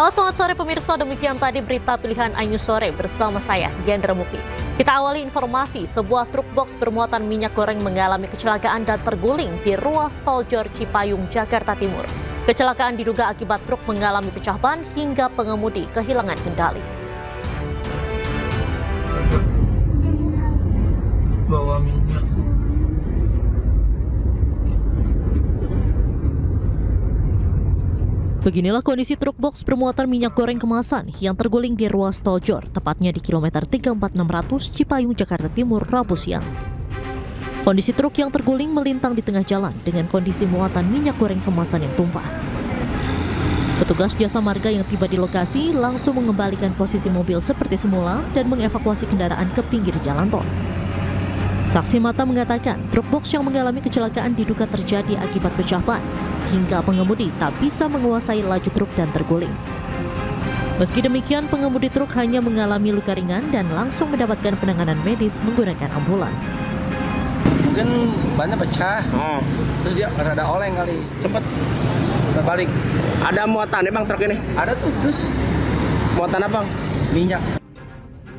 Halo, selamat sore pemirsa, demikian tadi berita pilihan iNews Sore bersama saya, Gendra Mukti. Kita awali informasi, sebuah truk box bermuatan minyak goreng mengalami kecelakaan dan terguling di ruas tol Jor Cipayung, Jakarta Timur. Kecelakaan diduga akibat truk mengalami pecah ban hingga pengemudi kehilangan kendali. Bawa minyak. Beginilah kondisi truk box bermuatan minyak goreng kemasan yang terguling di ruas tol Jor, tepatnya di kilometer 34600 Cipayung, Jakarta Timur, Rabu siang. Kondisi truk yang terguling melintang di tengah jalan dengan kondisi muatan minyak goreng kemasan yang tumpah. Petugas jasa marga yang tiba di lokasi langsung mengembalikan posisi mobil seperti semula dan mengevakuasi kendaraan ke pinggir jalan tol. Saksi mata mengatakan truk box yang mengalami kecelakaan diduga terjadi akibat pecah ban, hingga pengemudi tak bisa menguasai laju truk dan terguling. Meski demikian, pengemudi truk hanya mengalami luka ringan dan langsung mendapatkan penanganan medis menggunakan ambulans. Mungkin bannya pecah, terus dia rada oleng kali, cepet terbalik. Ada muatan ya bang truk ini? Ada tuh, terus Muatan apa bang? minyak.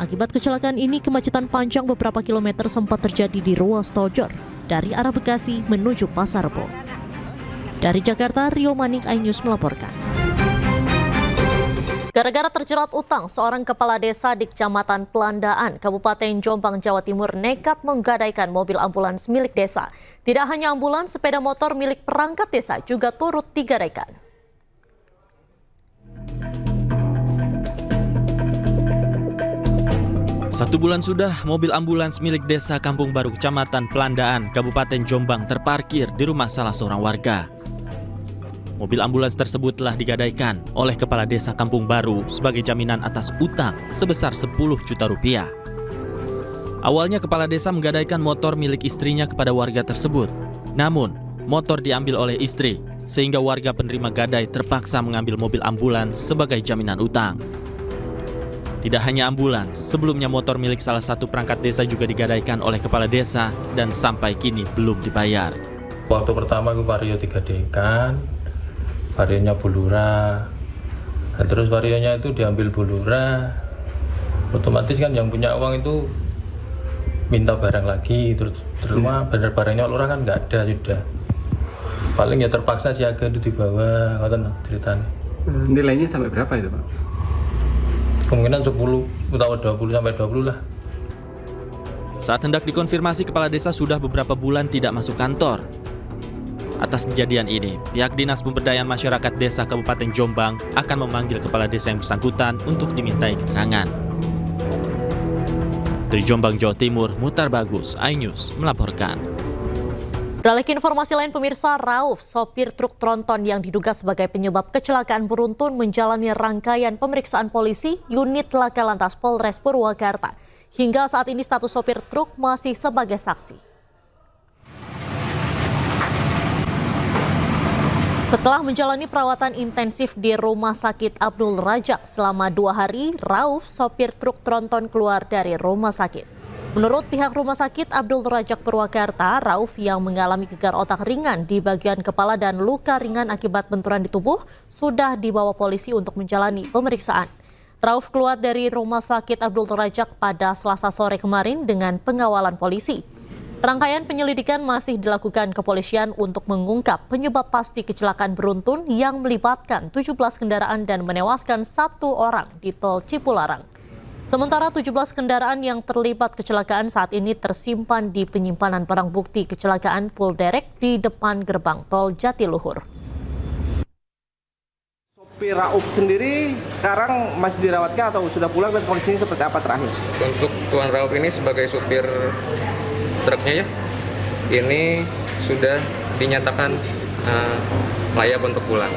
Akibat kecelakaan ini, kemacetan panjang beberapa kilometer sempat terjadi di ruas tol Jor dari arah Bekasi menuju Pasar Rebo. Dari Jakarta, Rio Manik, iNews melaporkan. Gara-gara terjerat utang, seorang kepala desa di Kecamatan Pelandaan, Kabupaten Jombang, Jawa Timur nekat menggadaikan mobil ambulans milik desa. Tidak hanya ambulans, sepeda motor milik perangkat desa juga turut digadaikan. Satu bulan sudah mobil ambulans milik desa Kampung Baru Kecamatan Pelandaan, Kabupaten Jombang terparkir di rumah salah seorang warga. Mobil ambulans tersebut telah digadaikan oleh Kepala Desa Kampung Baru sebagai jaminan atas utang sebesar 10 juta rupiah. Awalnya Kepala Desa menggadaikan motor milik istrinya kepada warga tersebut. Namun, motor diambil oleh istri sehingga warga penerima gadai terpaksa mengambil mobil ambulans sebagai jaminan utang. Tidak hanya ambulans, sebelumnya motor milik salah satu perangkat desa juga digadaikan oleh Kepala Desa dan sampai kini belum dibayar. Waktu pertama gue vario 3D kan, varionya Bulura. Nah, terus varionya itu diambil Bulura. Otomatis kan yang punya uang itu minta barang lagi, terus barangnya lurah kan nggak ada sudah. Paling ya terpaksa siaga itu dibawa, ngoten ceritanya. Nilainya sampai berapa itu pak? Kemungkinan 10 atau 20 sampai 20 lah. Saat hendak dikonfirmasi, Kepala Desa sudah beberapa bulan tidak masuk kantor. Atas kejadian ini, pihak Dinas Pemberdayaan Masyarakat Desa Kabupaten Jombang akan memanggil Kepala Desa yang bersangkutan untuk dimintai keterangan. Dari Jombang, Jawa Timur, Mutar Bagus, iNews melaporkan. Beralih ke informasi lain pemirsa, Rauf, sopir truk tronton yang diduga sebagai penyebab kecelakaan beruntun menjalani rangkaian pemeriksaan polisi unit Laka Lantas Polres Purwakarta. Hingga saat ini status sopir truk masih sebagai saksi. Setelah menjalani perawatan intensif di Rumah Sakit Abdul Rajak selama 2 hari, Rauf, sopir truk tronton keluar dari rumah sakit. Menurut pihak Rumah Sakit Abdul Rajak Purwakarta, Rauf yang mengalami gegar otak ringan di bagian kepala dan luka ringan akibat benturan di tubuh sudah dibawa polisi untuk menjalani pemeriksaan. Rauf keluar dari Rumah Sakit Abdul Rajak pada Selasa sore kemarin dengan pengawalan polisi. Rangkaian penyelidikan masih dilakukan kepolisian untuk mengungkap penyebab pasti kecelakaan beruntun yang melibatkan 17 kendaraan dan menewaskan 1 orang di tol Cipularang. Sementara 17 kendaraan yang terlibat kecelakaan saat ini tersimpan di penyimpanan barang bukti kecelakaan Pulderek di depan gerbang tol Jatiluhur. Sopir Rauf sendiri sekarang masih dirawatkan atau sudah pulang dan kondisinya seperti apa terakhir? Untuk Tuan Rauf ini sebagai supir truknya ya, ini sudah dinyatakan layak untuk pulang.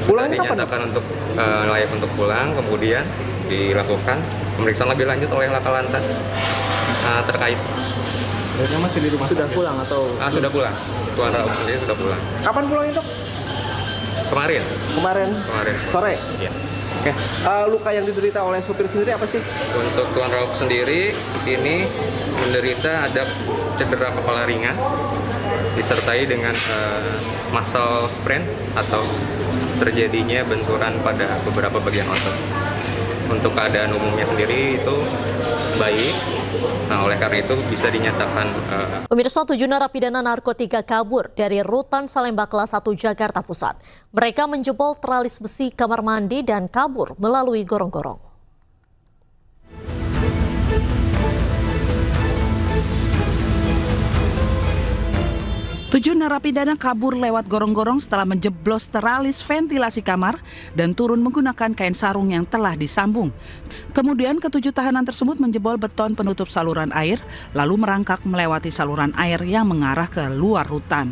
Pulangnya kapan? Dinyatakan untuk layak untuk pulang, kemudian dilakukan pemeriksaan lebih lanjut oleh Laka Lantas terkait. Dia masih di rumah. Sudah pulang atau? Sudah pulang. Tuan Rauf sendiri sudah pulang. Kapan pulangnya dok? Kemarin. Sore? Iya. Oke. Luka yang diderita oleh supir sendiri apa sih? Untuk Tuan Rauf sendiri ini menderita ada cedera kepala ringan disertai dengan muscle sprain atau terjadinya benturan pada beberapa bagian otot. Untuk keadaan umumnya sendiri itu baik. Nah, oleh karena itu bisa dinyatakan Pemirsa, 7 narapidana narkotika kabur dari rutan Salemba kelas 1 Jakarta Pusat. Mereka menjebol teralis besi kamar mandi dan kabur melalui gorong-gorong. 7 narapidana kabur lewat gorong-gorong setelah menjeblos teralis ventilasi kamar dan turun menggunakan kain sarung yang telah disambung. Kemudian ke-7 tahanan tersebut menjebol beton penutup saluran air, lalu merangkak melewati saluran air yang mengarah ke luar rutan.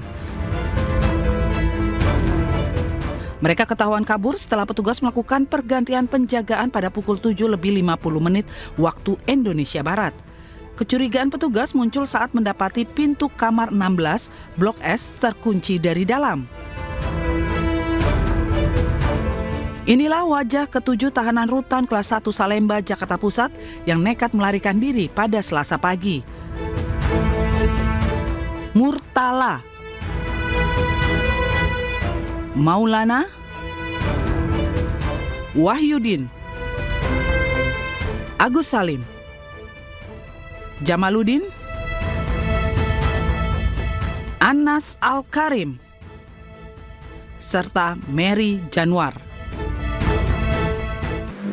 Mereka ketahuan kabur setelah petugas melakukan pergantian penjagaan pada pukul 7:50 waktu Indonesia Barat. Kecurigaan petugas muncul saat mendapati pintu kamar 16 Blok S terkunci dari dalam. Inilah wajah ke-7 tahanan rutan kelas 1 Salemba, Jakarta Pusat yang nekat melarikan diri pada Selasa pagi. Murtala, Maulana, Wahyudin, Agus Salim, Jamaluddin, Anas Al-Karim, serta Mary Januar.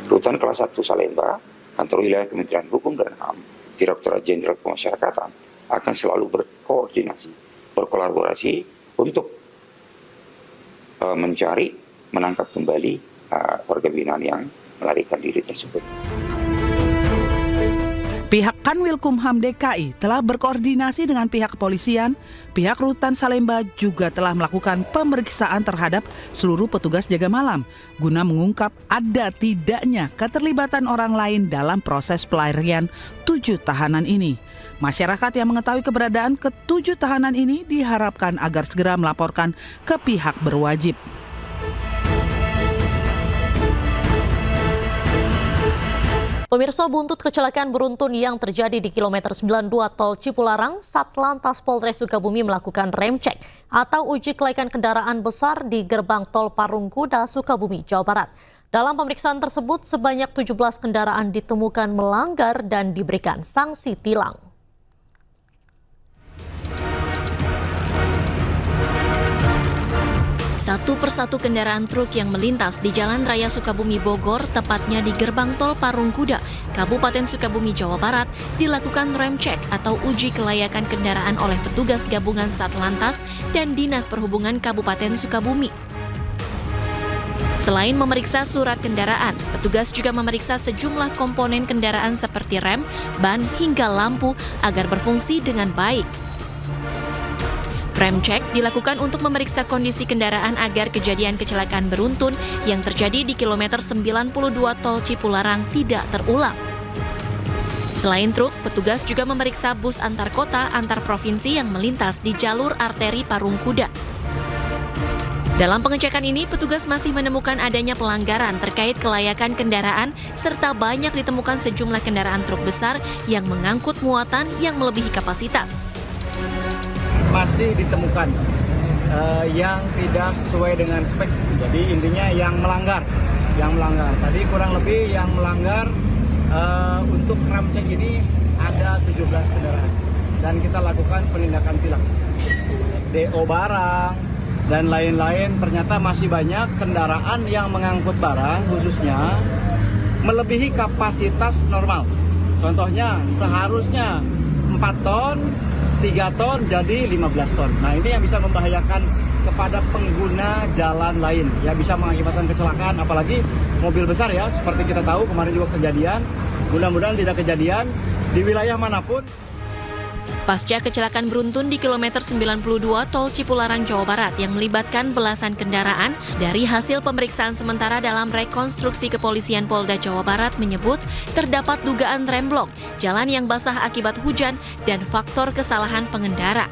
Rutan kelas 1 Salemba, Kantor Wilayah Kementerian Hukum dan HAM, Direktorat Jenderal Pemasyarakatan akan selalu berkoordinasi, berkolaborasi untuk mencari, menangkap kembali warga binaan yang melarikan diri tersebut. Pihak Kanwilkumham DKI telah berkoordinasi dengan pihak kepolisian. Pihak Rutan Salemba juga telah melakukan pemeriksaan terhadap seluruh petugas jaga malam guna mengungkap ada tidaknya keterlibatan orang lain dalam proses pelarian 7 tahanan ini. Masyarakat yang mengetahui keberadaan ke-7 tahanan ini diharapkan agar segera melaporkan ke pihak berwajib. Pemirsa, buntut kecelakaan beruntun yang terjadi di kilometer 92 Tol Cipularang, Satlantas Polres Sukabumi melakukan rem cek atau uji kelaikan kendaraan besar di gerbang Tol Parung Kuda, Sukabumi, Jawa Barat. Dalam pemeriksaan tersebut, sebanyak 17 kendaraan ditemukan melanggar dan diberikan sanksi tilang. Satu persatu kendaraan truk yang melintas di Jalan Raya Sukabumi Bogor, tepatnya di gerbang Tol Parung Kuda, Kabupaten Sukabumi, Jawa Barat, dilakukan rem cek atau uji kelayakan kendaraan oleh petugas gabungan Satlantas dan Dinas Perhubungan Kabupaten Sukabumi. Selain memeriksa surat kendaraan, petugas juga memeriksa sejumlah komponen kendaraan seperti rem, ban, hingga lampu agar berfungsi dengan baik. Rem cek dilakukan untuk memeriksa kondisi kendaraan agar kejadian kecelakaan beruntun yang terjadi di kilometer 92 Tol Cipularang tidak terulang. Selain truk, petugas juga memeriksa bus antar kota antar provinsi yang melintas di jalur arteri Parung Kuda. Dalam pengecekan ini, petugas masih menemukan adanya pelanggaran terkait kelayakan kendaraan serta banyak ditemukan sejumlah kendaraan truk besar yang mengangkut muatan yang melebihi kapasitas. Masih ditemukan yang tidak sesuai dengan spek. Jadi intinya yang melanggar. Tadi kurang lebih yang melanggar untuk rem cek ini ada 17 kendaraan dan kita lakukan penindakan tilang. DO barang dan lain-lain, ternyata masih banyak kendaraan yang mengangkut barang khususnya melebihi kapasitas normal. Contohnya seharusnya 4 ton 3 ton jadi 15 ton. Nah, ini yang bisa membahayakan kepada pengguna jalan lain. Ya, bisa mengakibatkan kecelakaan, apalagi mobil besar ya. Seperti kita tahu kemarin juga kejadian. Mudah-mudahan tidak kejadian di wilayah manapun. Pasca kecelakaan beruntun di kilometer 92 Tol Cipularang, Jawa Barat yang melibatkan belasan kendaraan, dari hasil pemeriksaan sementara dalam rekonstruksi kepolisian Polda Jawa Barat menyebut terdapat dugaan remblong, jalan yang basah akibat hujan, dan faktor kesalahan pengendara.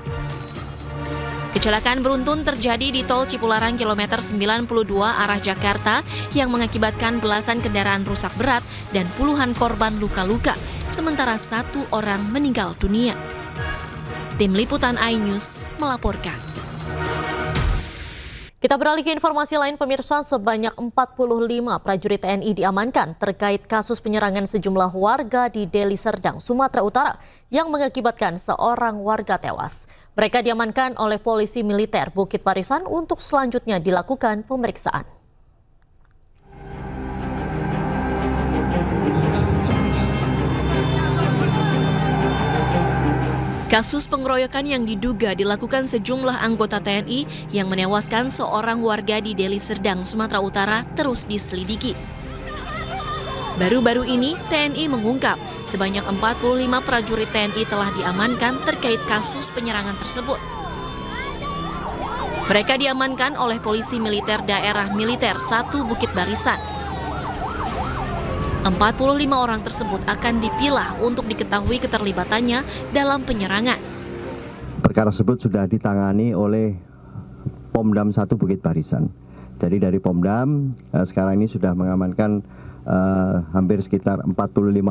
Kecelakaan beruntun terjadi di Tol Cipularang kilometer 92 arah Jakarta yang mengakibatkan belasan kendaraan rusak berat dan puluhan korban luka-luka, sementara 1 orang meninggal dunia. Tim Liputan iNews melaporkan. Kita beralih ke informasi lain, pemirsa. Sebanyak 45 prajurit TNI diamankan terkait kasus penyerangan sejumlah warga di Deli Serdang, Sumatera Utara yang mengakibatkan seorang warga tewas. Mereka diamankan oleh polisi militer Bukit Barisan untuk selanjutnya dilakukan pemeriksaan. Kasus pengeroyokan yang diduga dilakukan sejumlah anggota TNI yang menewaskan seorang warga di Deli Serdang, Sumatera Utara terus diselidiki. Baru-baru ini, TNI mengungkap sebanyak 45 prajurit TNI telah diamankan terkait kasus penyerangan tersebut. Mereka diamankan oleh Polisi Militer Daerah Militer 1 Bukit Barisan. 45 orang tersebut akan dipilah untuk diketahui keterlibatannya dalam penyerangan. Perkara tersebut sudah ditangani oleh Pomdam 1 Bukit Barisan. Jadi dari Pomdam sekarang ini sudah mengamankan hampir sekitar 45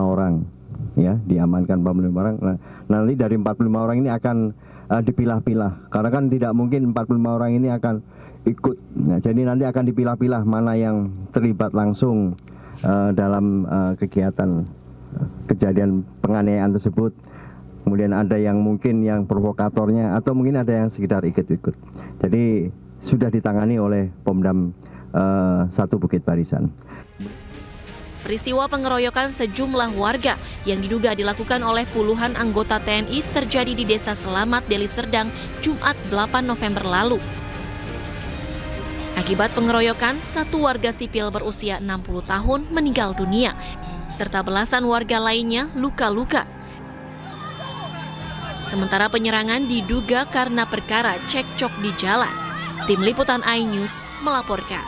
orang, ya, diamankan 45 orang. Nah, nanti dari 45 orang ini akan dipilah-pilah, karena kan tidak mungkin 45 orang ini akan ikut. Nah, jadi nanti akan dipilah-pilah mana yang terlibat langsung dalam kegiatan kejadian penganiayaan tersebut. Kemudian ada yang mungkin yang provokatornya, atau mungkin ada yang sekedar ikut-ikut. Jadi sudah ditangani oleh Pomdam 1 Bukit Barisan. Peristiwa pengeroyokan sejumlah warga yang diduga dilakukan oleh puluhan anggota TNI terjadi di Desa Selamat, Deli Serdang, Jumat 8 November lalu. Akibat pengeroyokan, satu warga sipil berusia 60 tahun meninggal dunia, serta belasan warga lainnya luka-luka. Sementara penyerangan diduga karena perkara cekcok di jalan. Tim Liputan iNews melaporkan.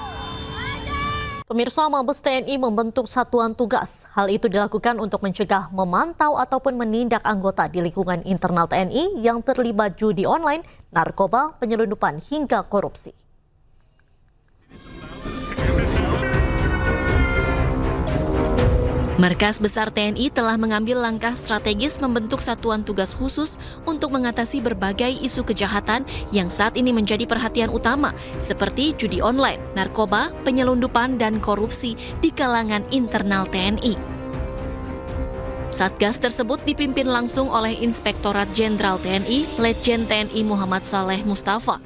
Pemirsa, Mabes TNI membentuk satuan tugas. Hal itu dilakukan untuk mencegah, memantau, ataupun menindak anggota di lingkungan internal TNI yang terlibat judi online, narkoba, penyelundupan, hingga korupsi. Markas Besar TNI telah mengambil langkah strategis membentuk satuan tugas khusus untuk mengatasi berbagai isu kejahatan yang saat ini menjadi perhatian utama, seperti judi online, narkoba, penyelundupan, dan korupsi di kalangan internal TNI. Satgas tersebut dipimpin langsung oleh Inspektorat Jenderal TNI, Letjen TNI Muhammad Saleh Mustafa,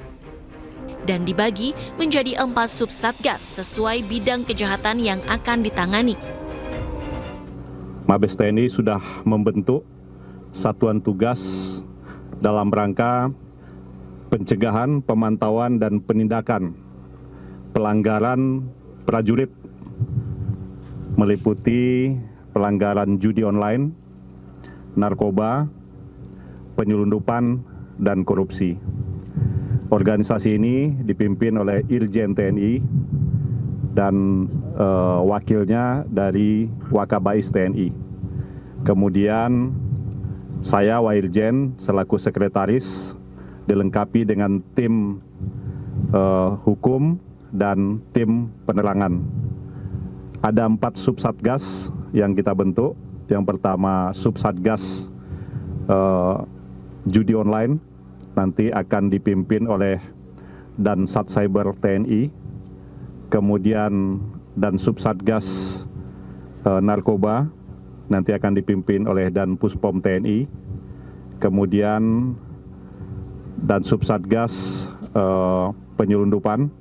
dan dibagi menjadi 4 subsatgas sesuai bidang kejahatan yang akan ditangani. Mabes TNI sudah membentuk satuan tugas dalam rangka pencegahan, pemantauan, dan penindakan pelanggaran prajurit, meliputi pelanggaran judi online, narkoba, penyelundupan, dan korupsi. Organisasi ini dipimpin oleh Irjen TNI dan wakilnya dari Wakabais TNI. Kemudian saya Wairjen selaku sekretaris dilengkapi dengan tim hukum dan tim penerangan. Ada 4 subsatgas yang kita bentuk. Yang pertama subsatgas judi online, nanti akan dipimpin oleh Dansat Cyber TNI. Kemudian dan subsatgas narkoba nanti akan dipimpin oleh Dan Puspom TNI. Kemudian dan subsatgas penyelundupan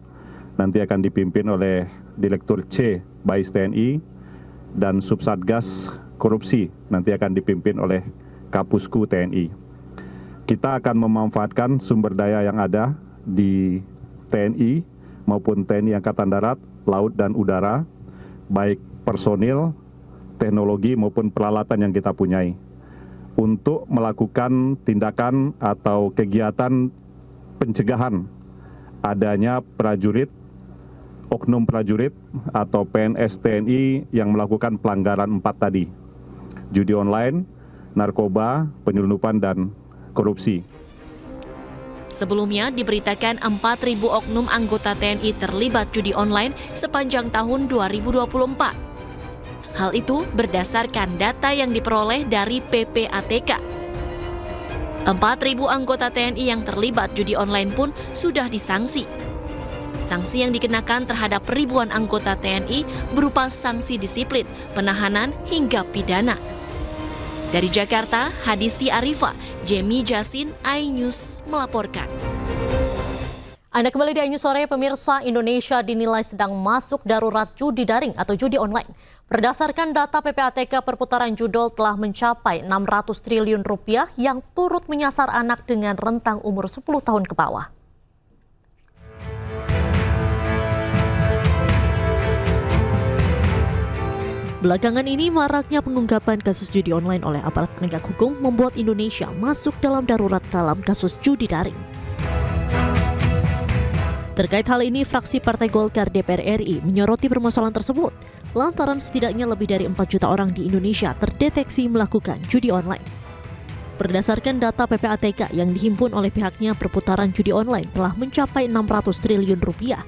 nanti akan dipimpin oleh Direktur C Bais TNI, dan subsatgas korupsi nanti akan dipimpin oleh Kapusku TNI. Kita akan memanfaatkan sumber daya yang ada di TNI maupun TNI Angkatan Darat, Laut, dan Udara, baik personil, teknologi, maupun peralatan yang kita punyai, untuk melakukan tindakan atau kegiatan pencegahan adanya prajurit, oknum prajurit, atau PNS TNI yang melakukan pelanggaran 4 tadi, judi online, narkoba, penyelundupan, dan korupsi. Sebelumnya diberitakan 4.000 oknum anggota TNI terlibat judi online sepanjang tahun 2024. Hal itu berdasarkan data yang diperoleh dari PPATK. 4.000 anggota TNI yang terlibat judi online pun sudah disanksi. Sanksi yang dikenakan terhadap ribuan anggota TNI berupa sanksi disiplin, penahanan, hingga pidana. Dari Jakarta, Hadisti Arifa, Jemi Jasin, iNews melaporkan. Anda kembali di iNews Sore, pemirsa. Indonesia dinilai sedang masuk darurat judi daring atau judi online. Berdasarkan data PPATK, perputaran judol telah mencapai 600 triliun rupiah yang turut menyasar anak dengan rentang umur 10 tahun ke bawah. Belakangan ini, maraknya pengungkapan kasus judi online oleh aparat penegak hukum membuat Indonesia masuk dalam darurat dalam kasus judi daring. Terkait hal ini, fraksi Partai Golkar DPR RI menyoroti permasalahan tersebut, lantaran setidaknya lebih dari 4 juta orang di Indonesia terdeteksi melakukan judi online. Berdasarkan data PPATK yang dihimpun oleh pihaknya, perputaran judi online telah mencapai 600 triliun rupiah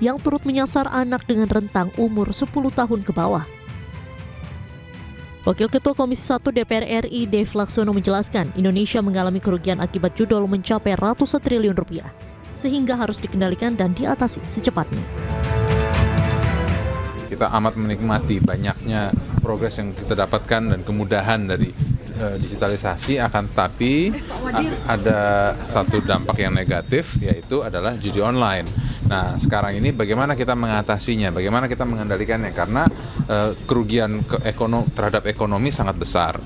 yang turut menyasar anak dengan rentang umur 10 tahun ke bawah. Wakil Ketua Komisi 1 DPR RI Dev Laksono menjelaskan, Indonesia mengalami kerugian akibat judol mencapai ratusan triliun rupiah, sehingga harus dikendalikan dan diatasi secepatnya. Kita amat menikmati banyaknya progres yang kita dapatkan dan kemudahan dari digitalisasi, akan tetapi ada satu dampak yang negatif, yaitu adalah judi online. Nah, sekarang ini bagaimana kita mengatasinya, bagaimana kita mengendalikannya, karena kerugian terhadap ekonomi sangat besar.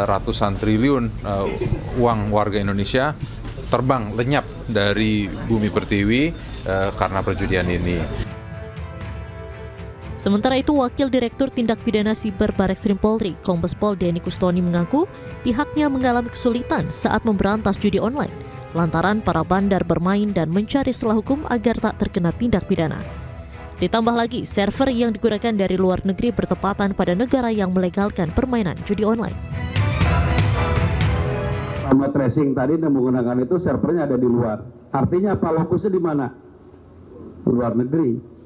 Ratusan triliun uang warga Indonesia terbang lenyap dari bumi pertiwi karena perjudian ini. Sementara itu, Wakil Direktur Tindak Pidana Siber Bareskrim Polri, Kombes Pol Denny Kustoni mengaku pihaknya mengalami kesulitan saat memberantas judi online, lantaran para bandar bermain dan mencari celah hukum agar tak terkena tindak pidana. Ditambah lagi, server yang digunakan dari luar negeri bertepatan pada negara yang melegalkan permainan judi online. Sama tracing tadi yang menggunakan itu servernya ada di luar. Artinya apa? Lokusnya di mana? Luar negeri.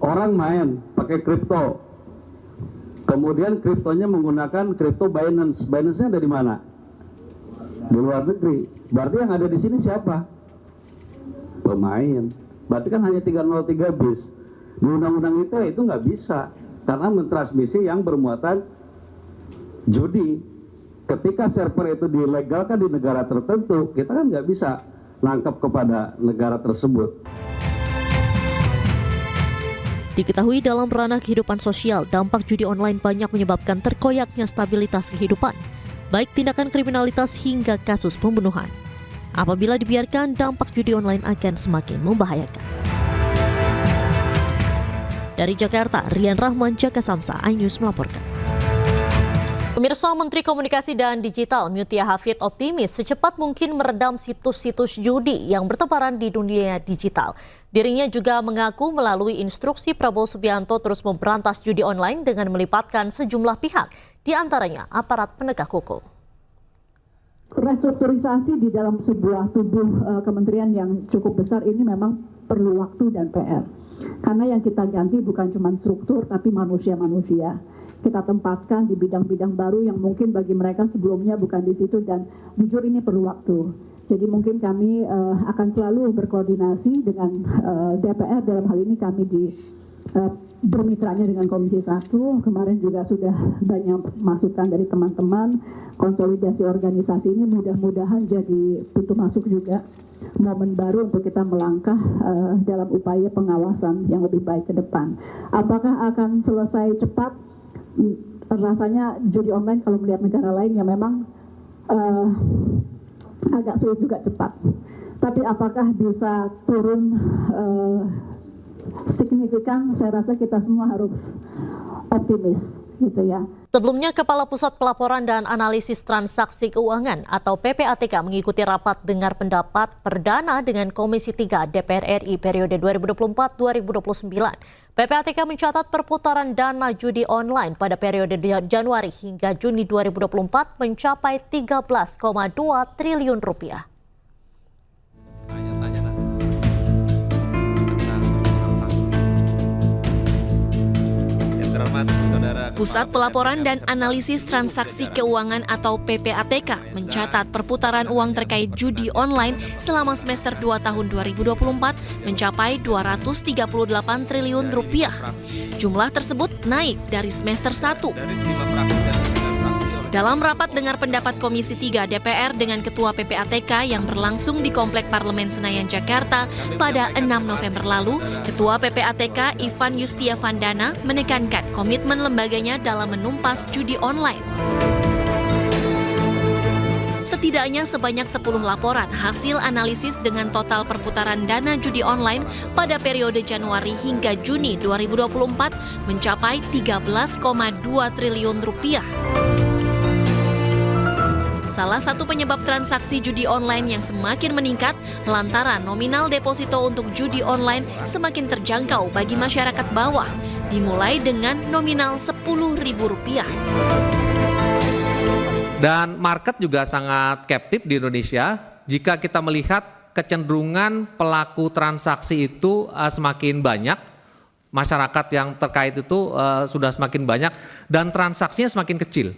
Orang main pakai kripto. Kemudian kriptonya menggunakan kripto Binance. Binance-nya ada di mana? Di luar negeri. Berarti yang ada di sini siapa? Pemain. Berarti kan hanya 303 bis. Di undang-undang itu nggak bisa. Karena mentransmisi yang bermuatan judi. Ketika server itu dilegalkan di negara tertentu, kita kan nggak bisa nangkap kepada negara tersebut. Diketahui dalam ranah kehidupan sosial, dampak judi online banyak menyebabkan terkoyaknya stabilitas kehidupan, baik tindakan kriminalitas hingga kasus pembunuhan. Apabila dibiarkan, dampak judi online akan semakin membahayakan. Dari Jakarta, Rian Rahman, Jaka Samsa, iNews melaporkan. Pemirsa, Menteri Komunikasi dan Digital Mutia Hafid optimis secepat mungkin meredam situs-situs judi yang bertebaran di dunia digital. Dirinya juga mengaku melalui instruksi Prabowo Subianto terus memberantas judi online dengan melibatkan sejumlah pihak, di antaranya aparat penegak hukum. Restrukturisasi di dalam sebuah tubuh kementerian yang cukup besar ini memang perlu waktu dan PR. Karena yang kita ganti bukan cuma struktur, tapi manusia-manusia. Kita tempatkan di bidang-bidang baru yang mungkin bagi mereka sebelumnya bukan di situ, dan jujur ini perlu waktu. Jadi mungkin kami akan selalu berkoordinasi dengan DPR, dalam hal ini kami bermitranya dengan Komisi 1. Kemarin juga sudah banyak masukan dari teman-teman. Konsolidasi organisasi ini mudah-mudahan jadi pintu masuk juga, momen baru untuk kita melangkah dalam upaya pengawasan yang lebih baik ke depan. Apakah akan selesai cepat? Rasanya judi online kalau melihat negara lain ya memang agak sulit juga cepat. Tapi apakah bisa turun signifikan? Saya rasa kita semua harus optimis, gitu ya. Sebelumnya, Kepala Pusat Pelaporan dan Analisis Transaksi Keuangan atau PPATK mengikuti rapat dengar pendapat perdana dengan Komisi 3 DPR RI periode 2024-2029. PPATK mencatat perputaran dana judi online pada periode Januari hingga Juni 2024 mencapai 13,2 triliun rupiah. Pusat Pelaporan dan Analisis Transaksi Keuangan atau PPATK mencatat perputaran uang terkait judi online selama semester 2 tahun 2024 mencapai 238 triliun rupiah. Jumlah tersebut naik dari semester 1. Dalam rapat dengar pendapat Komisi 3 DPR dengan Ketua PPATK yang berlangsung di Komplek Parlemen Senayan, Jakarta pada 6 November lalu, Ketua PPATK Ivan Yustiavandana menekankan komitmen lembaganya dalam menumpas judi online. Setidaknya sebanyak 10 laporan hasil analisis dengan total perputaran dana judi online pada periode Januari hingga Juni 2024 mencapai 13,2 triliun rupiah. Salah satu penyebab transaksi judi online yang semakin meningkat lantaran nominal deposito untuk judi online semakin terjangkau bagi masyarakat bawah, dimulai dengan nominal Rp10.000. Dan market juga sangat captive di Indonesia. Jika kita melihat kecenderungan pelaku transaksi itu semakin banyak, masyarakat yang terkait itu sudah semakin banyak dan transaksinya semakin kecil.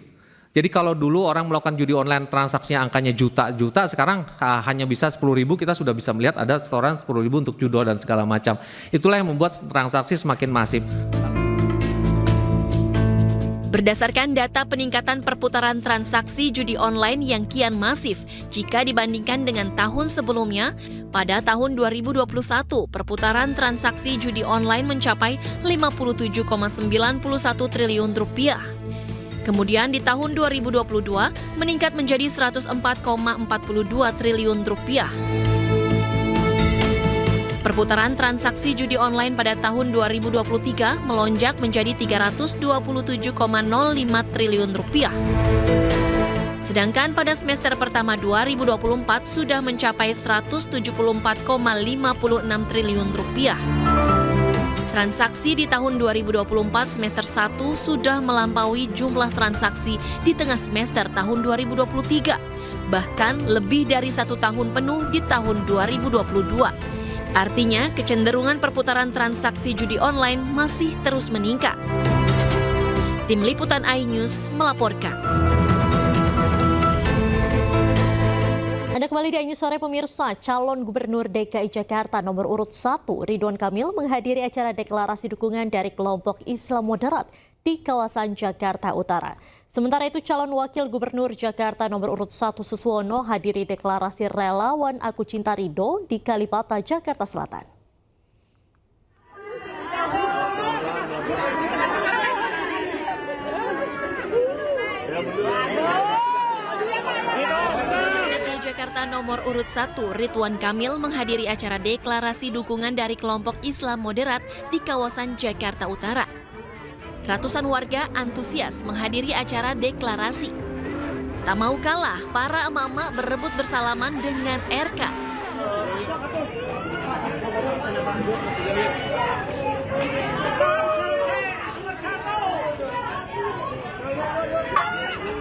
Jadi kalau dulu orang melakukan judi online transaksinya angkanya juta-juta, sekarang hanya bisa 10.000, kita sudah bisa melihat ada setoran 10.000 untuk judo dan segala macam. Itulah yang membuat transaksi semakin masif. Berdasarkan data peningkatan perputaran transaksi judi online yang kian masif jika dibandingkan dengan tahun sebelumnya, pada tahun 2021 perputaran transaksi judi online mencapai 57,91 triliun rupiah. Kemudian di tahun 2022 meningkat menjadi 104,42 triliun rupiah. Perputaran transaksi judi online pada tahun 2023 melonjak menjadi 327,05 triliun rupiah. Sedangkan pada semester pertama 2024 sudah mencapai 174,56 triliun rupiah. Transaksi di tahun 2024 semester 1 sudah melampaui jumlah transaksi di tengah semester tahun 2023, bahkan lebih dari 1 tahun penuh di tahun 2022. Artinya, kecenderungan perputaran transaksi judi online masih terus meningkat. Tim Liputan iNews melaporkan. Anda kembali di iNews Sore pemirsa. Calon Gubernur DKI Jakarta nomor urut 1 Ridwan Kamil menghadiri acara deklarasi dukungan dari kelompok Islam moderat di kawasan Jakarta Utara. Sementara itu calon Wakil Gubernur Jakarta nomor urut 1 Suswono hadiri deklarasi relawan Aku Cinta Ridho di Kalibata, Jakarta Selatan. Jakarta nomor urut 1 Ridwan Kamil menghadiri acara deklarasi dukungan dari kelompok Islam moderat di kawasan Jakarta Utara. Ratusan warga antusias menghadiri acara deklarasi. Tak mau kalah, para emak-emak berebut bersalaman dengan RK.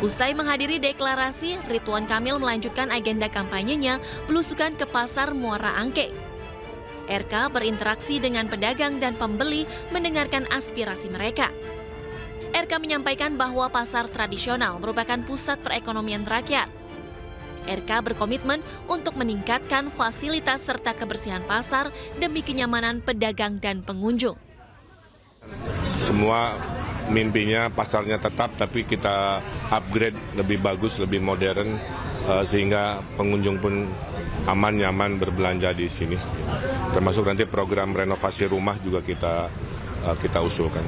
Usai menghadiri deklarasi, Ridwan Kamil melanjutkan agenda kampanyenya belusukan ke Pasar Muara Angke. RK berinteraksi dengan pedagang dan pembeli mendengarkan aspirasi mereka. RK menyampaikan bahwa pasar tradisional merupakan pusat perekonomian rakyat. RK berkomitmen untuk meningkatkan fasilitas serta kebersihan pasar demi kenyamanan pedagang dan pengunjung. Semua mimpinya pasarnya tetap, tapi kita upgrade lebih bagus, lebih modern, sehingga pengunjung pun aman, nyaman berbelanja di sini. Termasuk nanti program renovasi rumah juga kita usulkan.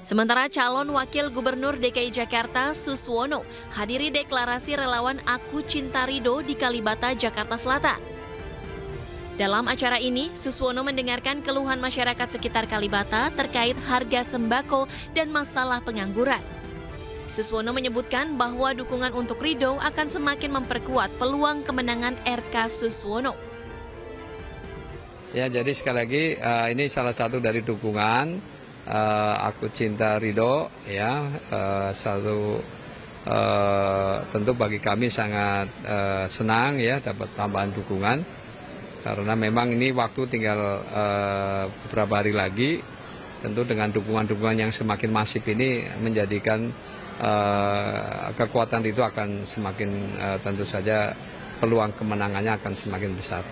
Sementara calon Wakil Gubernur DKI Jakarta Suswono hadiri deklarasi relawan Aku Cinta Ridho di Kalibata, Jakarta Selatan. Dalam acara ini, Suswono mendengarkan keluhan masyarakat sekitar Kalibata terkait harga sembako dan masalah pengangguran. Suswono menyebutkan bahwa dukungan untuk Ridho akan semakin memperkuat peluang kemenangan RK Suswono. Ya, jadi sekali lagi ini salah satu dari dukungan Aku Cinta Ridho, ya, satu tentu bagi kami sangat senang ya dapat tambahan dukungan, karena memang ini waktu tinggal beberapa hari lagi. Tentu dengan dukungan-dukungan yang semakin masif ini menjadikan kekuatan itu akan semakin tentu saja peluang kemenangannya akan semakin besar.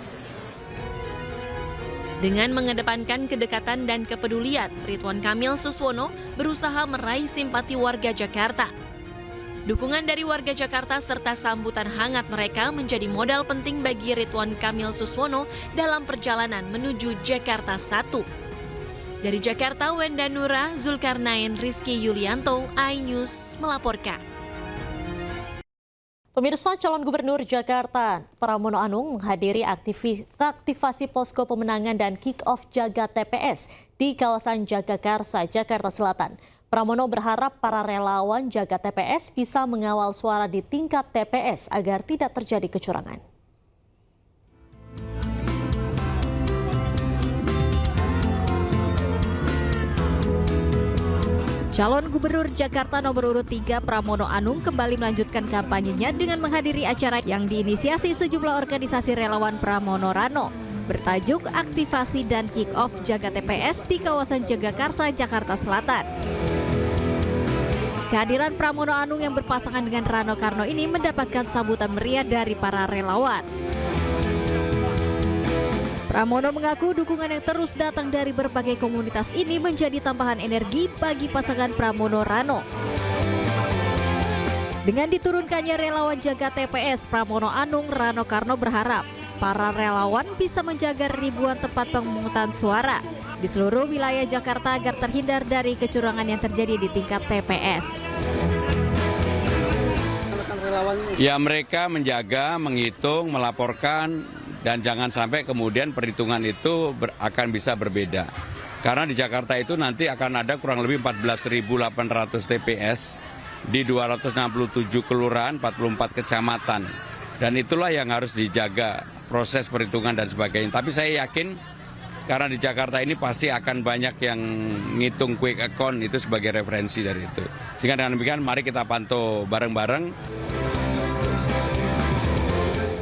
Dengan mengedepankan kedekatan dan kepedulian, Ridwan Kamil Suswono berusaha meraih simpati warga Jakarta. Dukungan dari warga Jakarta serta sambutan hangat mereka menjadi modal penting bagi Ridwan Kamil Suswono dalam perjalanan menuju Jakarta 1. Dari Jakarta, Wenda Nura, Zulkarnain, Rizky Yulianto, iNews melaporkan. Pemirsa, calon gubernur Jakarta Pramono Anung menghadiri aktivasi posko pemenangan dan kick-off Jaga TPS di kawasan Jagakarsa, Jakarta Selatan. Pramono berharap para relawan Jaga TPS bisa mengawal suara di tingkat TPS agar tidak terjadi kecurangan. Calon Gubernur Jakarta nomor urut 3 Pramono Anung kembali melanjutkan kampanyenya dengan menghadiri acara yang diinisiasi sejumlah organisasi relawan Pramono Rano bertajuk Aktivasi dan Kick-Off Jaga TPS di kawasan Jagakarsa, Jakarta Selatan. Kehadiran Pramono Anung yang berpasangan dengan Rano Karno ini mendapatkan sambutan meriah dari para relawan. Pramono mengaku dukungan yang terus datang dari berbagai komunitas ini menjadi tambahan energi bagi pasangan Pramono Rano. Dengan diturunkannya relawan Jaga TPS, Pramono Anung Rano Karno berharap para relawan bisa menjaga ribuan tempat pemungutan suara di seluruh wilayah Jakarta agar terhindar dari kecurangan yang terjadi di tingkat TPS. Ya, mereka menjaga, menghitung, melaporkan, dan jangan sampai kemudian perhitungan itu akan bisa berbeda. Karena di Jakarta itu nanti akan ada kurang lebih 14.800 TPS di 267 kelurahan, 44 kecamatan. Dan itulah yang harus dijaga proses perhitungan dan sebagainya. Tapi saya yakin karena di Jakarta ini pasti akan banyak yang ngitung quick account itu sebagai referensi dari itu. Sehingga dengan demikian mari kita pantau bareng-bareng.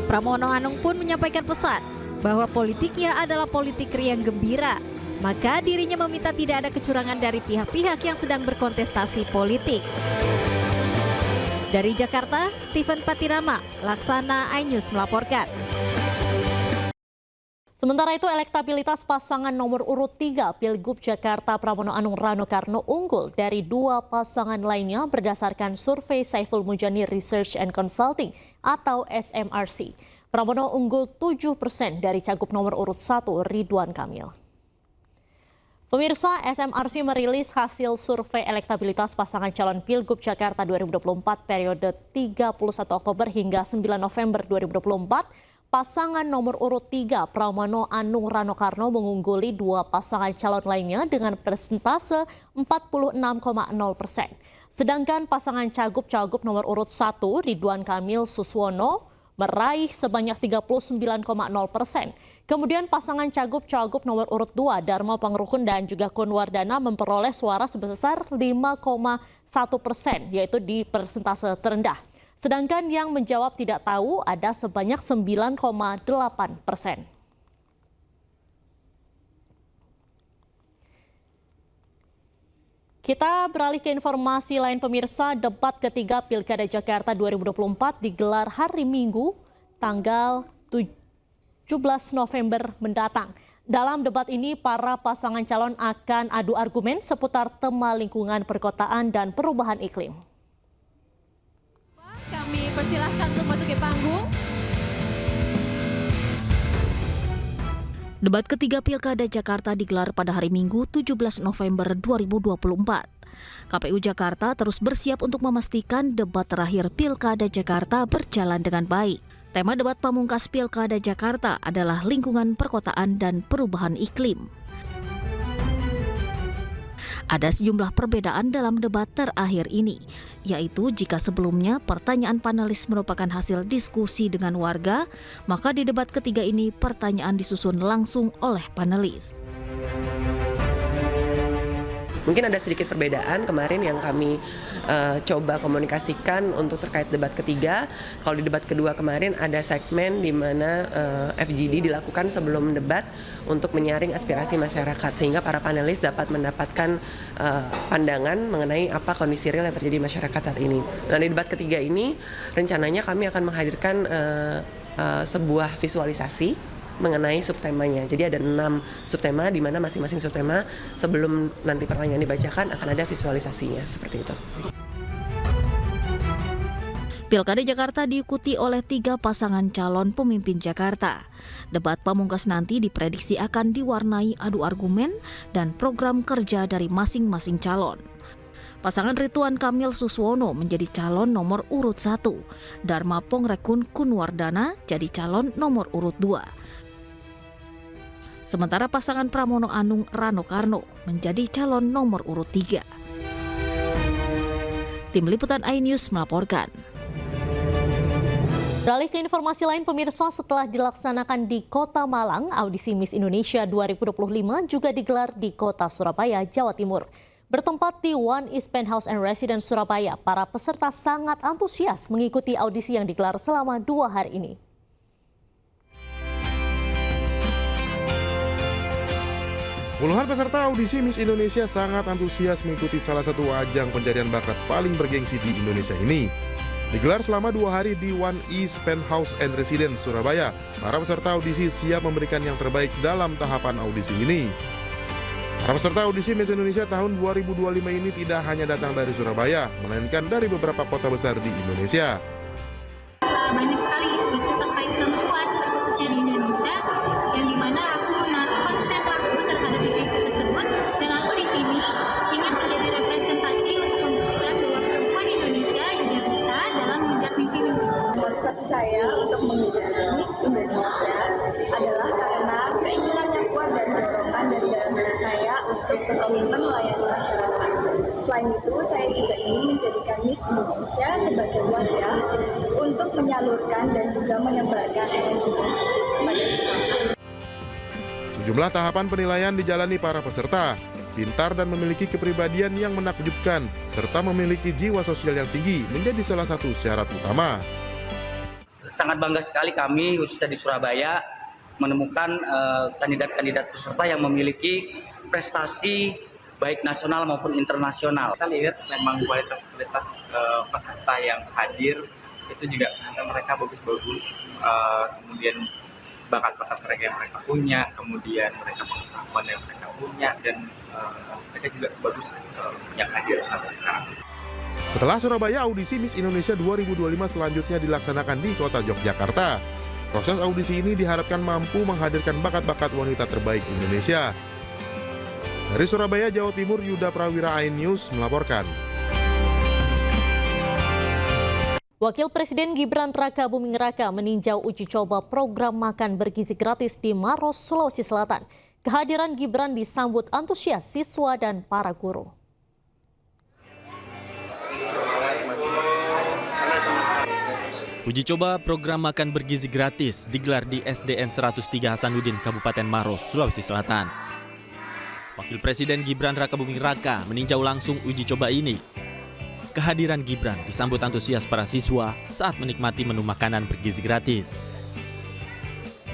Pramono Anung pun menyampaikan pesan bahwa politiknya adalah politik riang gembira. Maka dirinya meminta tidak ada kecurangan dari pihak-pihak yang sedang berkontestasi politik. Dari Jakarta, Stephen Patirama, Laksana iNews melaporkan. Sementara itu, elektabilitas pasangan nomor urut 3 Pilgub Jakarta Pramono Anung Rano Karno unggul dari dua pasangan lainnya berdasarkan survei Saiful Mujani Research and Consulting atau SMRC. Pramono unggul 7% dari cagup nomor urut 1 Ridwan Kamil. Pemirsa, SMRC merilis hasil survei elektabilitas pasangan calon Pilgub Jakarta 2024 periode 31 Oktober hingga 9 November 2024. Pasangan nomor urut 3 Pramono Anung Rano Karno mengungguli dua pasangan calon lainnya dengan persentase 46,0%. Sedangkan pasangan cagup-cagup nomor urut 1 Ridwan Kamil Suswono meraih sebanyak 39,0%. Kemudian pasangan cagup-cagup nomor urut 2 Dharma Pangrukun dan juga Kunwardana memperoleh suara sebesar 5,1%, yaitu di persentase terendah. Sedangkan yang menjawab tidak tahu ada sebanyak 9,8%. Kita beralih ke informasi lain pemirsa, debat ketiga Pilkada Jakarta 2024 digelar hari Minggu tanggal 17 November mendatang. Dalam debat ini para pasangan calon akan adu argumen seputar tema lingkungan perkotaan dan perubahan iklim. Kami persilahkan untuk masuk ke panggung. Debat ketiga Pilkada Jakarta digelar pada hari Minggu 17 November 2024. KPU Jakarta terus bersiap untuk memastikan debat terakhir Pilkada Jakarta berjalan dengan baik. Tema debat pamungkas Pilkada Jakarta adalah lingkungan perkotaan dan perubahan iklim. Ada sejumlah perbedaan dalam debat terakhir ini, yaitu jika sebelumnya pertanyaan panelis merupakan hasil diskusi dengan warga, maka di debat ketiga ini pertanyaan disusun langsung oleh panelis. Mungkin ada sedikit perbedaan kemarin yang kami coba komunikasikan untuk terkait debat ketiga. Kalau di debat kedua kemarin ada segmen di mana FGD dilakukan sebelum debat untuk menyaring aspirasi masyarakat sehingga para panelis dapat mendapatkan pandangan mengenai apa kondisi real yang terjadi di masyarakat saat ini. Nah, di debat ketiga ini rencananya kami akan menghadirkan sebuah visualisasi mengenai subtemanya. Jadi ada 6 subtema di mana masing-masing subtema sebelum nanti pertanyaan dibacakan akan ada visualisasinya seperti itu. Pilkada Jakarta diikuti oleh 3 pasangan calon pemimpin Jakarta. Debat pamungkas nanti diprediksi akan diwarnai adu argumen dan program kerja dari masing-masing calon. Pasangan Ridwan Kamil Suswono menjadi calon nomor urut 1, Dharma Pongrekun Kunwardana jadi calon nomor urut 2. Sementara pasangan Pramono Anung Rano Karno menjadi calon nomor urut 3. Tim Liputan iNews melaporkan. Beralih ke informasi lain, pemirsa, setelah dilaksanakan di Kota Malang, audisi Miss Indonesia 2025 juga digelar di Kota Surabaya, Jawa Timur. Bertempat di One East Penthouse and Residence Surabaya, para peserta sangat antusias mengikuti audisi yang digelar selama 2 hari ini. Puluhan peserta audisi Miss Indonesia sangat antusias mengikuti salah satu ajang pencarian bakat paling bergengsi di Indonesia ini. Digelar selama 2 hari di One East Penthouse and Residence Surabaya, para peserta audisi siap memberikan yang terbaik dalam tahapan audisi ini. Para peserta audisi Miss Indonesia tahun 2025 ini tidak hanya datang dari Surabaya, melainkan dari beberapa kota besar di Indonesia. Banyak sekali isu-isu terkait perempuan, khususnya di Indonesia, yang dimana aku menaruh konsen aku terhadap isu-isu tersebut, dan aku di sini ingin menjadi representasi untuk membuktikan bahwa perempuan Indonesia juga bisa dalam mengejar mimpi-mimpi. Motivasi saya untuk menjadi Miss Indonesia adalah karena keinginan yang kuat dan dorongan dari dalam diri saya untuk berkomitmen melayani masyarakat. Selain itu, saya juga ingin menjadikan Miss Indonesia sebagai wadah untuk menyalurkan dan juga menyebarkan energi positif kepada sesama. Sejumlah tahapan penilaian dijalani para peserta. Pintar dan memiliki kepribadian yang menakjubkan, serta memiliki jiwa sosial yang tinggi menjadi salah satu syarat utama. Sangat bangga sekali kami, khususnya di Surabaya, menemukan kandidat-kandidat peserta yang memiliki prestasi baik nasional maupun internasional. Kita lihat memang kualitas-kualitas peserta yang hadir itu juga mereka bagus-bagus, kemudian bakat-bakat mereka yang mereka punya, kemudian mereka pengetahuan yang mereka punya, dan mereka juga bagus yang hadir sampai sekarang. Setelah Surabaya, audisi Miss Indonesia 2025 selanjutnya dilaksanakan di kota Yogyakarta. Proses audisi ini diharapkan mampu menghadirkan bakat-bakat wanita terbaik Indonesia. Dari Surabaya, Jawa Timur, Yuda Prawira, iNews melaporkan. Wakil Presiden Gibran Raka Buming Raka meninjau uji coba program makan bergizi gratis di Maros, Sulawesi Selatan. Kehadiran Gibran disambut antusias siswa dan para guru. Uji coba program makan bergizi gratis digelar di SDN 103 Hasanuddin, Kabupaten Maros, Sulawesi Selatan. Wakil Presiden Gibran Raka Buming Raka meninjau langsung uji coba ini. Kehadiran Gibran disambut antusias para siswa saat menikmati menu makanan bergizi gratis.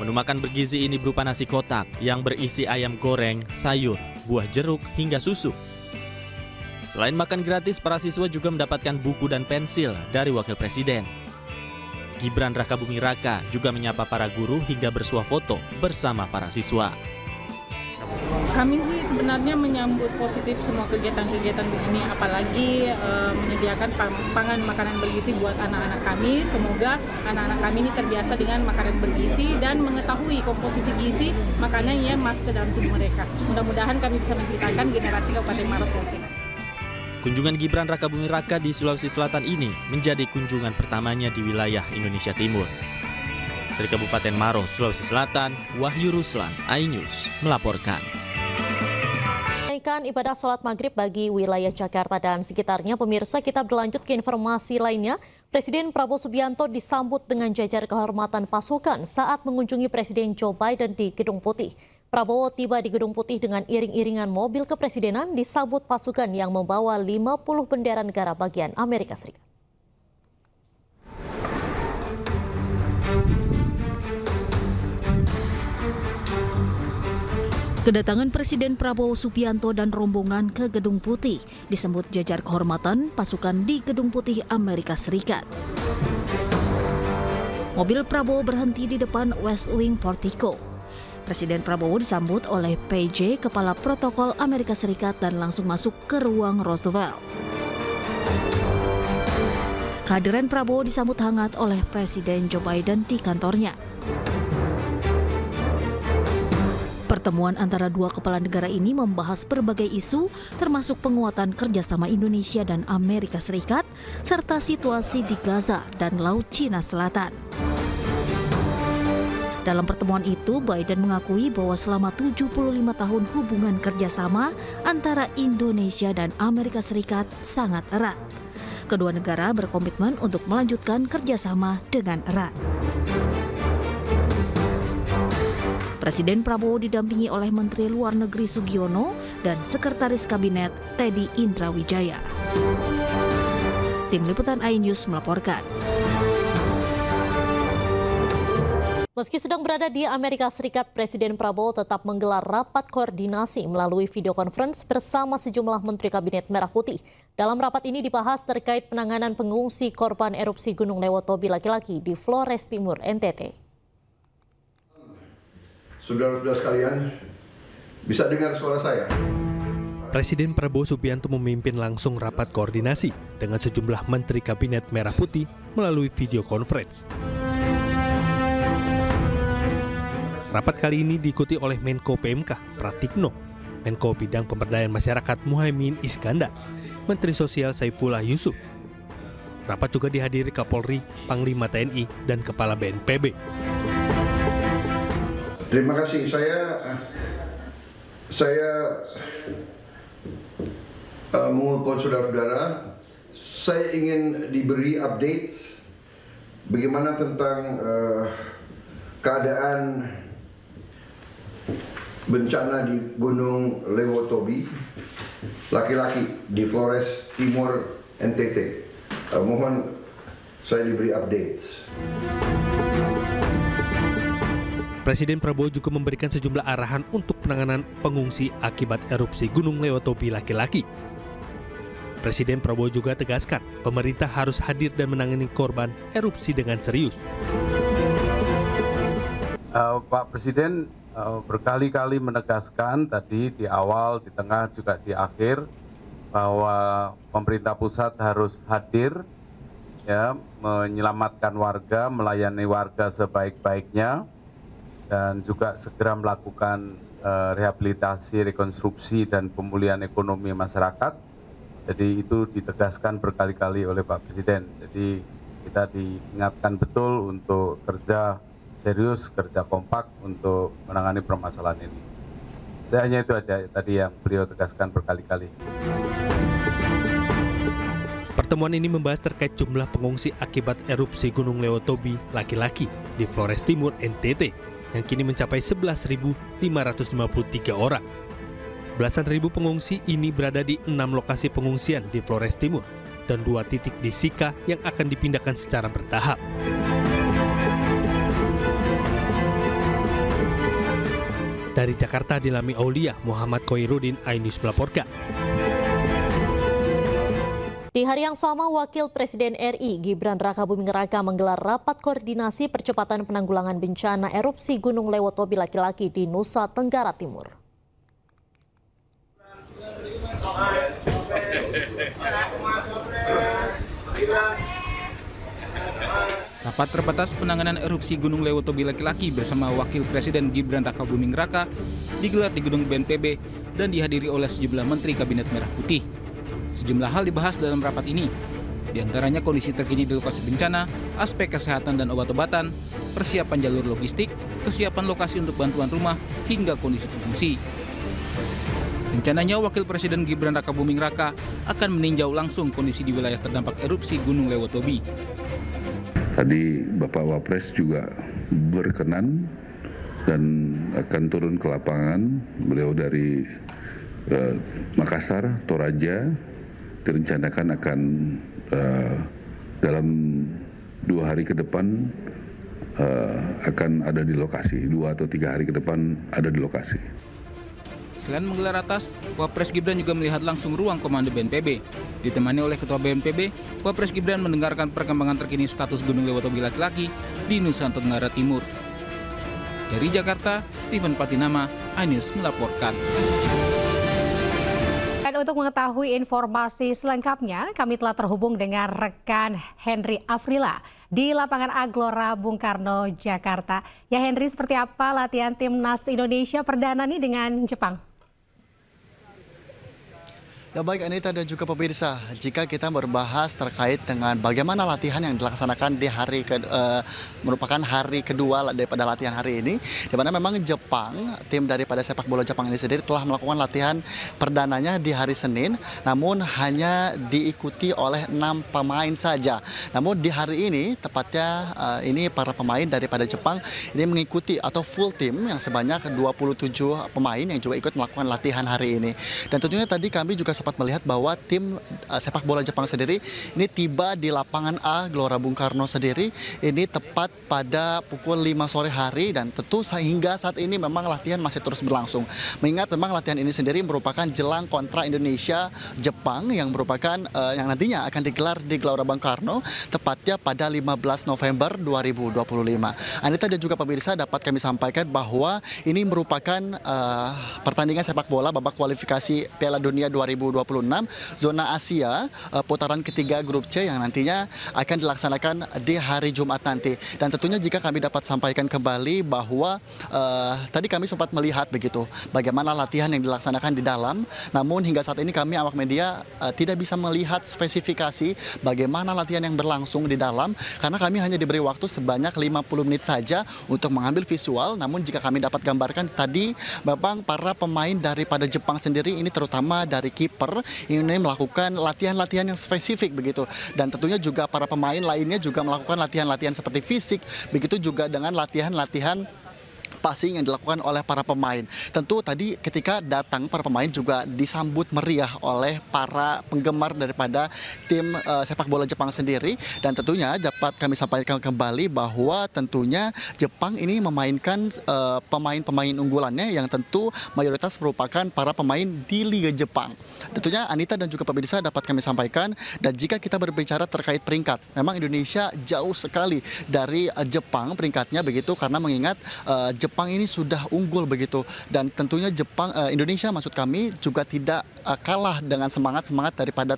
Menu makan bergizi ini berupa nasi kotak yang berisi ayam goreng, sayur, buah jeruk, hingga susu. Selain makan gratis, para siswa juga mendapatkan buku dan pensil dari Wakil Presiden. Gibran Raka Buming Raka juga menyapa para guru hingga bersuah foto bersama para siswa. Kami sih sebenarnya menyambut positif semua kegiatan-kegiatan begini, apalagi menyediakan pangan makanan bergizi buat anak-anak kami. Semoga anak-anak kami ini terbiasa dengan makanan bergizi dan mengetahui komposisi gizi makanan yang masuk ke dalam tubuh mereka. Mudah-mudahan kami bisa menciptakan generasi Kabupaten Maros yang sehat. Kunjungan Gibran Raka Buming Raka di Sulawesi Selatan ini menjadi kunjungan pertamanya di wilayah Indonesia Timur. Dari Kabupaten Maros, Sulawesi Selatan, Wahyu Ruslan, iNews melaporkan. Kenaikan ibadah sholat maghrib bagi wilayah Jakarta dan sekitarnya, pemirsa, kita berlanjut ke informasi lainnya. Presiden Prabowo Subianto disambut dengan jajar kehormatan pasukan saat mengunjungi Presiden Joe Biden di Gedung Putih. Prabowo tiba di Gedung Putih dengan iring-iringan mobil kepresidenan disambut pasukan yang membawa 50 bendera negara bagian Amerika Serikat. Kedatangan Presiden Prabowo Subianto dan rombongan ke Gedung Putih disambut jajar kehormatan pasukan di Gedung Putih Amerika Serikat. Mobil Prabowo berhenti di depan West Wing Portico. Presiden Prabowo disambut oleh PJ, Kepala Protokol Amerika Serikat, dan langsung masuk ke ruang Roosevelt. Kehadiran Prabowo disambut hangat oleh Presiden Joe Biden di kantornya. Pertemuan antara dua kepala negara ini membahas berbagai isu, termasuk penguatan kerjasama Indonesia dan Amerika Serikat, serta situasi di Gaza dan Laut Cina Selatan. Dalam pertemuan itu, Biden mengakui bahwa selama 75 tahun hubungan kerjasama antara Indonesia dan Amerika Serikat sangat erat. Kedua negara berkomitmen untuk melanjutkan kerjasama dengan erat. Presiden Prabowo didampingi oleh Menteri Luar Negeri Sugiono dan Sekretaris Kabinet Teddy Indrawijaya. Tim Liputan iNews melaporkan. Meski sedang berada di Amerika Serikat, Presiden Prabowo tetap menggelar rapat koordinasi melalui video conference bersama sejumlah Menteri Kabinet Merah Putih. Dalam rapat ini dibahas terkait penanganan pengungsi korban erupsi Gunung Lewotobi laki-laki di Flores Timur, NTT. Saudara-saudara sekalian, bisa dengar suara saya? Presiden Prabowo Subianto memimpin langsung rapat koordinasi dengan sejumlah Menteri Kabinet Merah Putih melalui video conference. Rapat kali ini diikuti oleh Menko PMK Pratikno, Menko Bidang Pemberdayaan Masyarakat Muhaimin Iskandar, Menteri Sosial Saifullah Yusuf. Rapat juga dihadiri Kapolri, Panglima TNI, dan Kepala BNPB. Terima kasih. Saya mengucapkan saudara-saudara, saya ingin diberi update bagaimana tentang keadaan bencana di Gunung Lewotobi laki-laki di Flores Timur, NTT. Mohon saya diberi update. Presiden Prabowo juga memberikan sejumlah arahan untuk penanganan pengungsi akibat erupsi Gunung Lewotobi laki-laki. Presiden Prabowo juga tegaskan pemerintah harus hadir dan menangani korban erupsi dengan serius. Pak Presiden berkali-kali menegaskan tadi di awal, di tengah, juga di akhir bahwa pemerintah pusat harus hadir ya, menyelamatkan warga, melayani warga sebaik-baiknya, dan juga segera melakukan rehabilitasi, rekonstruksi, dan pemulihan ekonomi masyarakat. Jadi itu ditegaskan berkali-kali oleh Pak Presiden. Jadi kita diingatkan betul untuk kerja serius, kerja kompak untuk menangani permasalahan ini. Saya hanya itu aja tadi yang beliau tegaskan berkali-kali. Pertemuan ini membahas terkait jumlah pengungsi akibat erupsi Gunung Lewotobi laki-laki di Flores Timur, NTT, yang kini mencapai 11.553 orang. Belasan ribu pengungsi ini berada di 6 lokasi pengungsian di Flores Timur dan 2 titik di Sika yang akan dipindahkan secara bertahap. Dari Jakarta, Dilami Aulia, Muhammad Koirudin, iNews melaporkan. Di hari yang sama, Wakil Presiden RI Gibran Rakabuming Raka menggelar rapat koordinasi percepatan penanggulangan bencana erupsi Gunung Lewotobi laki-laki di Nusa Tenggara Timur. Rapat terbatas penanganan erupsi Gunung Lewotobi laki-laki bersama Wakil Presiden Gibran Rakabuming Raka digelar di Gedung BNPB dan dihadiri oleh sejumlah Menteri Kabinet Merah Putih. Sejumlah hal dibahas dalam rapat ini, diantaranya kondisi terkini di lokasi bencana, aspek kesehatan dan obat-obatan, persiapan jalur logistik, kesiapan lokasi untuk bantuan rumah, hingga kondisi pengungsi. Rencananya Wakil Presiden Gibran Rakabuming Raka akan meninjau langsung kondisi di wilayah terdampak erupsi Gunung Lewotobi. Tadi Bapak Wapres juga berkenan dan akan turun ke lapangan. Beliau dari Makassar, Toraja, direncanakan akan dalam 2 hari ke depan akan ada di lokasi, 2 atau 3 hari ke depan ada di lokasi. Selain menggelar atas, Wapres Gibran juga melihat langsung ruang komando BNPB. Ditemani oleh Ketua BNPB, Wapres Gibran mendengarkan perkembangan terkini status Gunung Lewotobi laki-laki di Nusa Tenggara Timur. Dari Jakarta, Steven Patinama, iNews melaporkan. Dan untuk mengetahui informasi selengkapnya, kami telah terhubung dengan rekan Henry Afrila di lapangan Aglora Bung Karno, Jakarta. Ya Henry, seperti apa latihan timnas Indonesia perdana nih dengan Jepang? Ya baik Anita dan juga pemirsa, jika kita berbahas terkait dengan bagaimana latihan yang dilaksanakan di merupakan hari kedua daripada latihan hari ini, di mana memang Jepang, tim daripada sepak bola Jepang ini sendiri telah melakukan latihan perdananya di hari Senin, namun hanya diikuti oleh 6 pemain saja. Namun di hari ini, tepatnya ini para pemain daripada Jepang ini mengikuti atau full tim yang sebanyak 27 pemain yang juga ikut melakukan latihan hari ini. Dan tentunya tadi kami juga sempat melihat bahwa tim sepak bola Jepang sendiri ini tiba di lapangan A Gelora Bung Karno sendiri ini tepat pada pukul 5 sore hari, dan tentu sehingga saat ini memang latihan masih terus berlangsung. Mengingat memang latihan ini sendiri merupakan jelang kontra Indonesia Jepang yang merupakan yang nantinya akan digelar di Gelora Bung Karno tepatnya pada 15 November 2025. Anita dan juga pemirsa, dapat kami sampaikan bahwa ini merupakan pertandingan sepak bola babak kualifikasi Piala Dunia 2026 zona Asia putaran ketiga grup C yang nantinya akan dilaksanakan di hari Jumat nanti. Dan tentunya jika kami dapat sampaikan kembali bahwa tadi kami sempat melihat begitu bagaimana latihan yang dilaksanakan di dalam, namun hingga saat ini kami awak media tidak bisa melihat spesifikasi bagaimana latihan yang berlangsung di dalam karena kami hanya diberi waktu sebanyak 50 menit saja untuk mengambil visual. Namun jika kami dapat gambarkan tadi memang para pemain daripada Jepang sendiri ini terutama dari kiper ini melakukan latihan-latihan yang spesifik begitu, dan tentunya juga para pemain lainnya juga melakukan latihan-latihan seperti fisik, begitu juga dengan latihan-latihan passing yang dilakukan oleh para pemain. Tentu tadi ketika datang para pemain juga disambut meriah oleh para penggemar daripada tim sepak bola Jepang sendiri, dan tentunya dapat kami sampaikan kembali bahwa tentunya Jepang ini memainkan pemain-pemain unggulannya yang tentu mayoritas merupakan para pemain di Liga Jepang. Tentunya Anita dan juga pemirsa dapat kami sampaikan, dan jika kita berbicara terkait peringkat, memang Indonesia jauh sekali dari Jepang peringkatnya begitu, karena mengingat Jepang ini sudah unggul begitu, dan tentunya Indonesia maksud kami juga tidak kalah dengan semangat daripada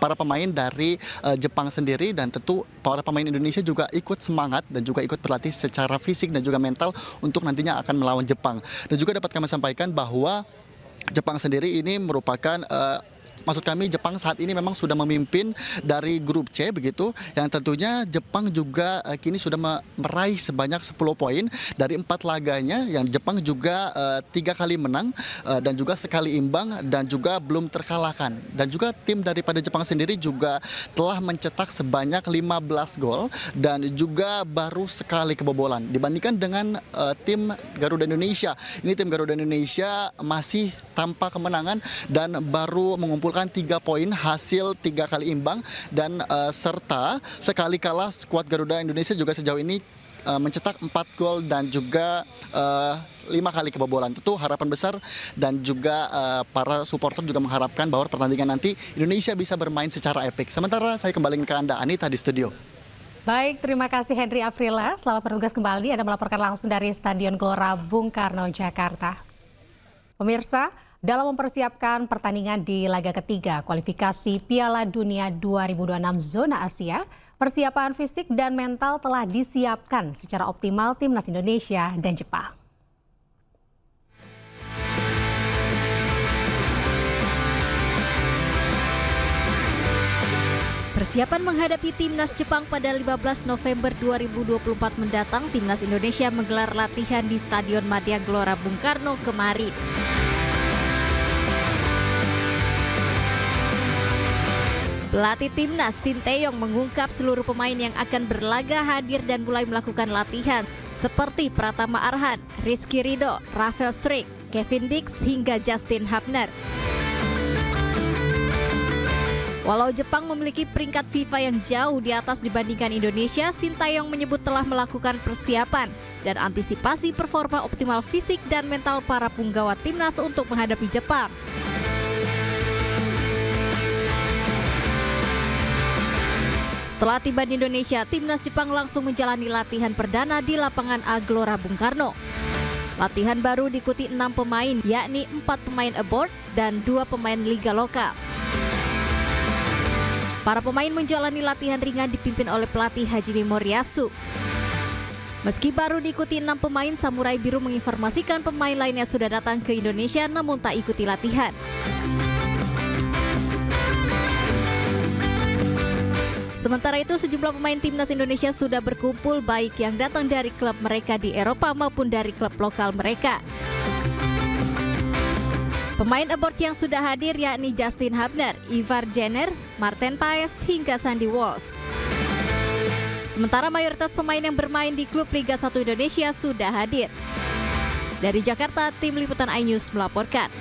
para pemain dari Jepang sendiri, dan tentu para pemain Indonesia juga ikut semangat dan juga ikut berlatih secara fisik dan juga mental untuk nantinya akan melawan Jepang. Dan juga dapat kami sampaikan bahwa Jepang sendiri ini merupakan maksud kami Jepang saat ini memang sudah memimpin dari grup C begitu, yang tentunya Jepang juga kini sudah meraih sebanyak 10 poin dari 4 laganya, yang Jepang juga 3 kali menang dan juga sekali imbang dan juga belum terkalahkan. Dan juga tim daripada Jepang sendiri juga telah mencetak sebanyak 15 gol dan juga baru sekali kebobolan dibandingkan dengan tim Garuda Indonesia. Ini tim Garuda Indonesia masih tanpa kemenangan dan baru mengumpulkan 3 poin hasil 3 kali imbang, dan serta sekali kalah skuad Garuda Indonesia juga sejauh ini mencetak 4 gol dan juga 5 kali kebobolan. Tentu harapan besar dan juga para supporter juga mengharapkan bahwa pertandingan nanti Indonesia bisa bermain secara epik. Sementara saya kembali ke Anda, Anita, di studio. Baik, terima kasih Henry Afrila. Selamat bertugas kembali. Anda melaporkan langsung dari Stadion Gelora Bung Karno, Jakarta. Pemirsa, dalam mempersiapkan pertandingan di laga ketiga kualifikasi Piala Dunia 2026 zona Asia, persiapan fisik dan mental telah disiapkan secara optimal timnas Indonesia dan Jepang. Persiapan menghadapi timnas Jepang pada 15 November 2024 mendatang, timnas Indonesia menggelar latihan di Stadion Madia Gelora Bung Karno kemarin. Pelatih timnas Sinteyong mengungkap seluruh pemain yang akan berlaga hadir dan mulai melakukan latihan seperti Pratama Arhan, Rizky Ridho, Rafael Struijk, Kevin Dix hingga Justin Hubner. Walau Jepang memiliki peringkat FIFA yang jauh di atas dibandingkan Indonesia, Sinteyong menyebut telah melakukan persiapan dan antisipasi performa optimal fisik dan mental para punggawa timnas untuk menghadapi Jepang. Setelah tiba di Indonesia, timnas Jepang langsung menjalani latihan perdana di lapangan A Gelora Bung Karno. Latihan baru diikuti 6 pemain, yakni 4 pemain abroad dan 2 pemain liga lokal. Para pemain menjalani latihan ringan dipimpin oleh pelatih Hajime Moriyasu. Meski baru diikuti 6 pemain, Samurai Biru menginformasikan pemain lainnya sudah datang ke Indonesia namun tak ikuti latihan. Sementara itu, sejumlah pemain timnas Indonesia sudah berkumpul baik yang datang dari klub mereka di Eropa maupun dari klub lokal mereka. Pemain abroad yang sudah hadir yakni Justin Hubner, Ivar Jenner, Marten Paes hingga Sandy Walsh. Sementara mayoritas pemain yang bermain di klub Liga 1 Indonesia sudah hadir. Dari Jakarta, tim liputan iNews melaporkan.